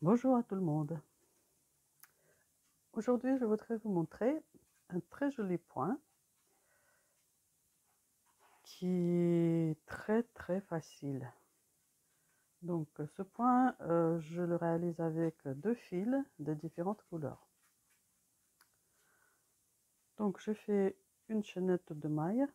Bonjour à tout le monde. Aujourd'hui, je voudrais vous montrer un très joli point qui est très facile. Donc ce point, je le réalise avec 2 fils de différentes couleurs. Donc je fais une chaînette de mailles.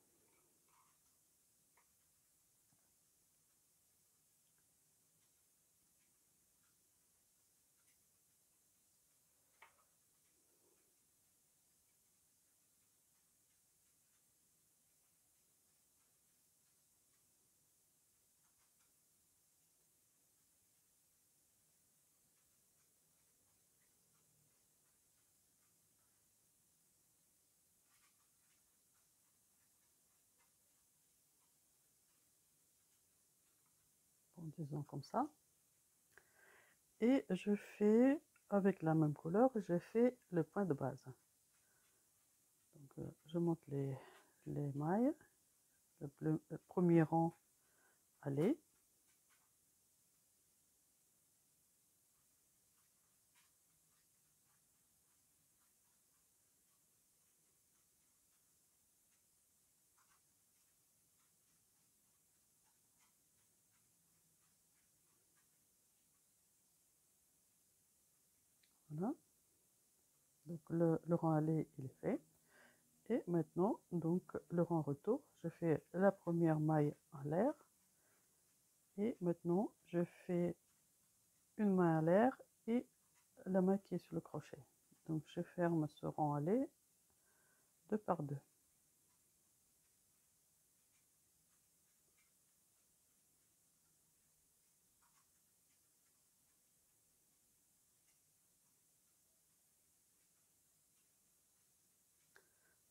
Bon, disons comme ça. Et je fais, avec la même couleur, je fais le point de base. Donc, je monte les mailles, le premier rang aller. Voilà. Donc le rang aller, il est fait. Et maintenant, donc, le rang retour, je fais la première maille en l'air. Et maintenant, je fais une maille en l'air et la maille qui est sur le crochet. Donc, je ferme ce rang aller 2 par 2.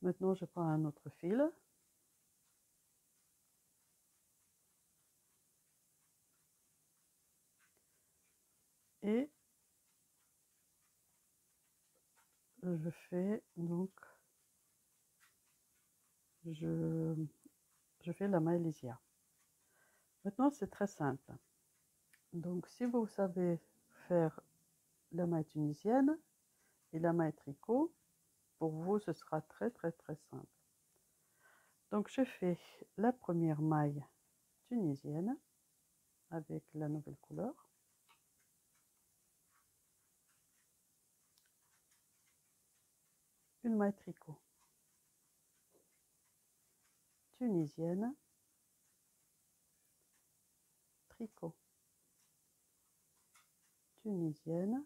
Maintenant, je prends un autre fil. Et je fais donc, je fais la maille lisière. Maintenant, c'est très simple. Donc, si vous savez faire la maille tunisienne et la maille tricot, pour vous, ce sera très simple. Donc, je fais la première maille tunisienne avec la nouvelle couleur. Une maille tricot tunisienne, tricot tunisienne,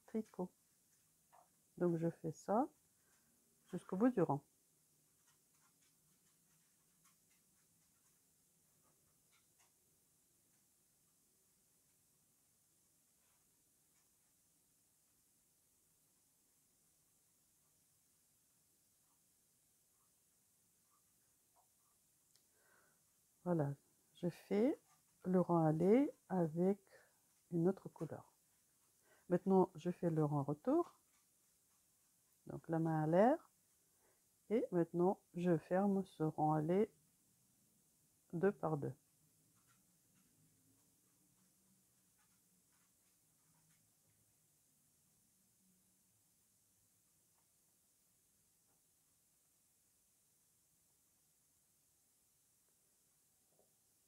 tricot. Donc je fais ça jusqu'au bout du rang. Voilà, je fais le rang aller avec une autre couleur. Maintenant, je fais le rang retour. Donc la main à l'air. Et maintenant, je ferme ce rang aller 2 par 2.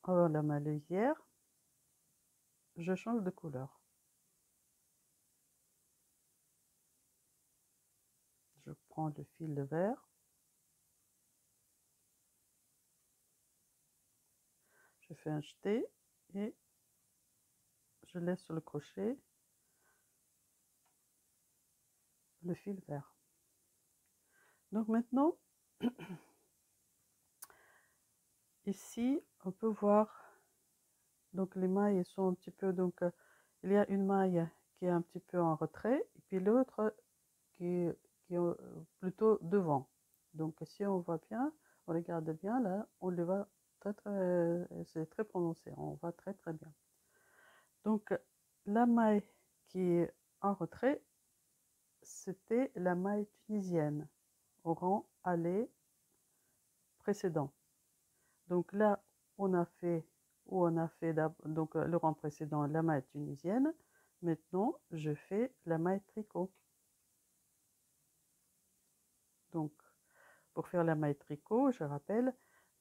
Alors la maille lisière, je change de couleur. Je prends le fil vert. Je fais un jeté et je laisse sur le crochet le fil vert. Donc maintenant, ici, on peut voir, donc les mailles sont un petit peu, donc il y a une maille qui est un petit peu en retrait, et puis l'autre qui est plutôt devant. Donc si on voit bien, on regarde bien, là, on le voit c'est très prononcé, on voit très bien. Donc la maille qui est en retrait, c'était la maille tunisienne au rang aller précédent. Donc là, on a fait où on a fait donc le rang précédent la maille tunisienne. Maintenant, je fais la maille tricot. Donc, pour faire la maille tricot, je rappelle,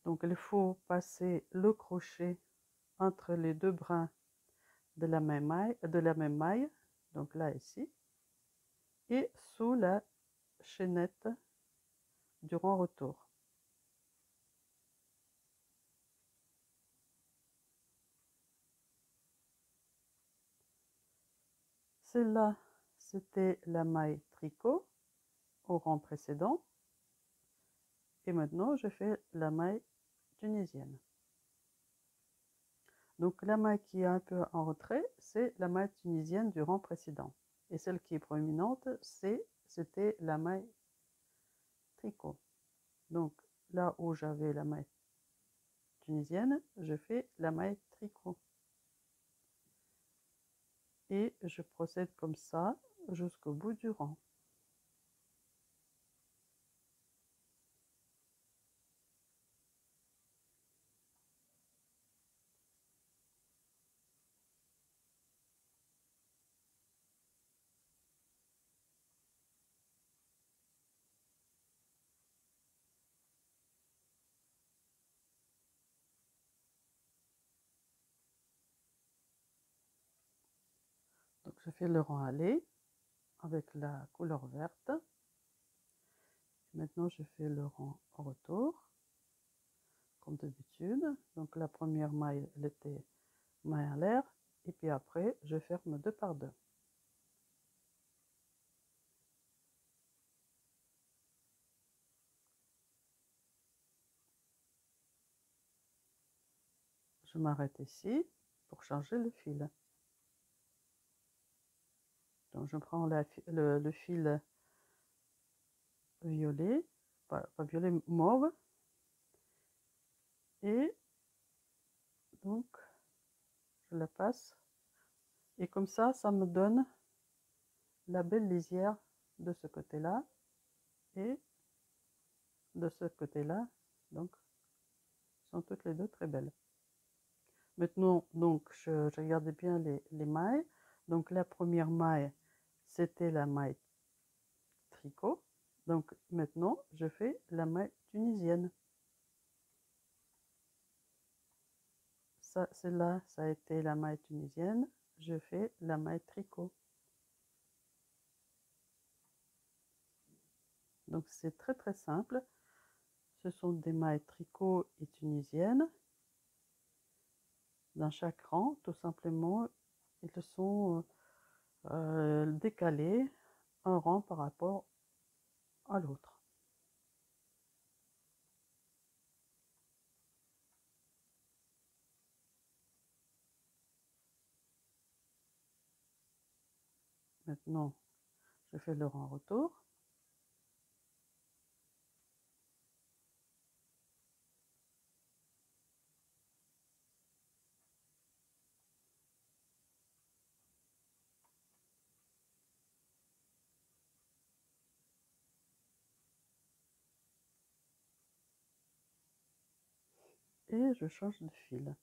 donc il faut passer le crochet entre les deux brins de la même maille, donc là ici, et sous la chaînette du rang retour. Celle-là, c'était la maille tricot au rang précédent. Et maintenant, je fais la maille tunisienne. Donc la maille qui est un peu en retrait, c'est la maille tunisienne du rang précédent. Et celle qui est proéminente, c'était la maille tricot. Donc là où j'avais la maille tunisienne, je fais la maille tricot. Et je procède comme ça jusqu'au bout du rang. Donc je fais le rang aller avec la couleur verte. Maintenant je fais le rang retour comme d'habitude. Donc la première maille, elle était maille à l'air, et puis après je ferme 2 par 2. Je m'arrête ici pour changer le fil. Donc je prends le fil violet, pas violet, mauve, et donc je la passe, et comme ça me donne la belle lisière de ce côté-là et de ce côté-là. Donc sont toutes les deux très belles. Maintenant, donc je regarde bien les mailles. Donc la première maille, c'était la maille tricot. Donc maintenant, je fais la maille tunisienne. Ça, celle-là, ça a été la maille tunisienne. Je fais la maille tricot. Donc c'est très très simple. Ce sont des mailles tricot et tunisiennes. Dans chaque rang, tout simplement, ils sont décalés un rang par rapport à l'autre. Maintenant, je fais le rang retour. Et je change de fil.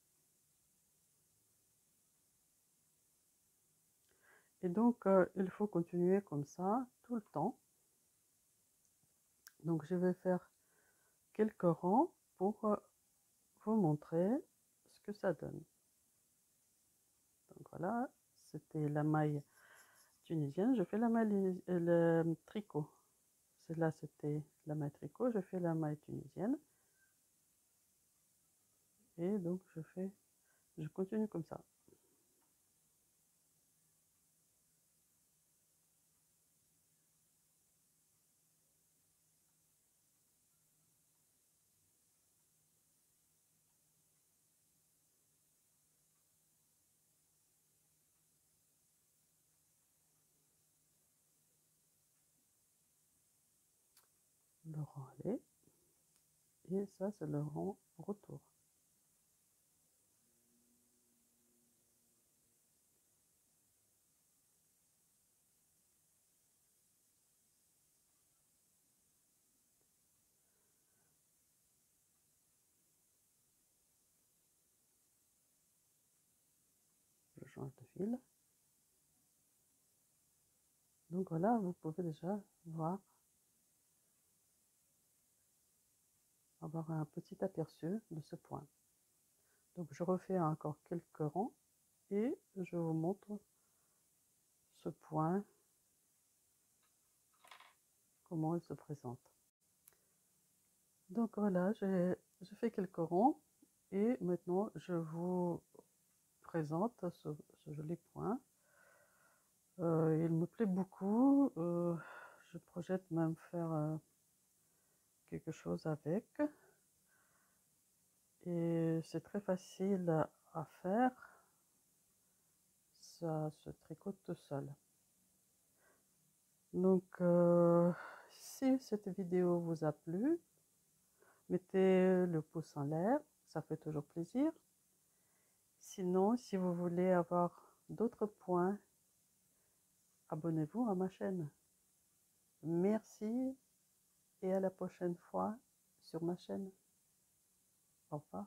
Et donc, il faut continuer comme ça tout le temps. Donc, je vais faire quelques rangs pour vous montrer ce que ça donne. Donc voilà, c'était la maille tunisienne. Je fais la maille le tricot. Celle-là, c'était la maille tricot. Je fais la maille tunisienne. Et donc, je continue comme ça. Le rang aller. Et ça, c'est le rang retour. change de fil. Donc voilà, vous pouvez déjà voir, avoir un petit aperçu de ce point. Donc je refais encore quelques rangs et je vous montre ce point, comment il se présente. Donc voilà, j'ai fait quelques rangs et maintenant je vous présente ce joli point. Il me plaît beaucoup, je projette même faire quelque chose avec. Et c'est très facile à faire, ça se tricote tout seul. Donc si cette vidéo vous a plu, mettez le pouce en l'air, ça fait toujours plaisir. Sinon, si vous voulez avoir d'autres points, abonnez-vous à ma chaîne. Merci et à la prochaine fois sur ma chaîne. Au revoir.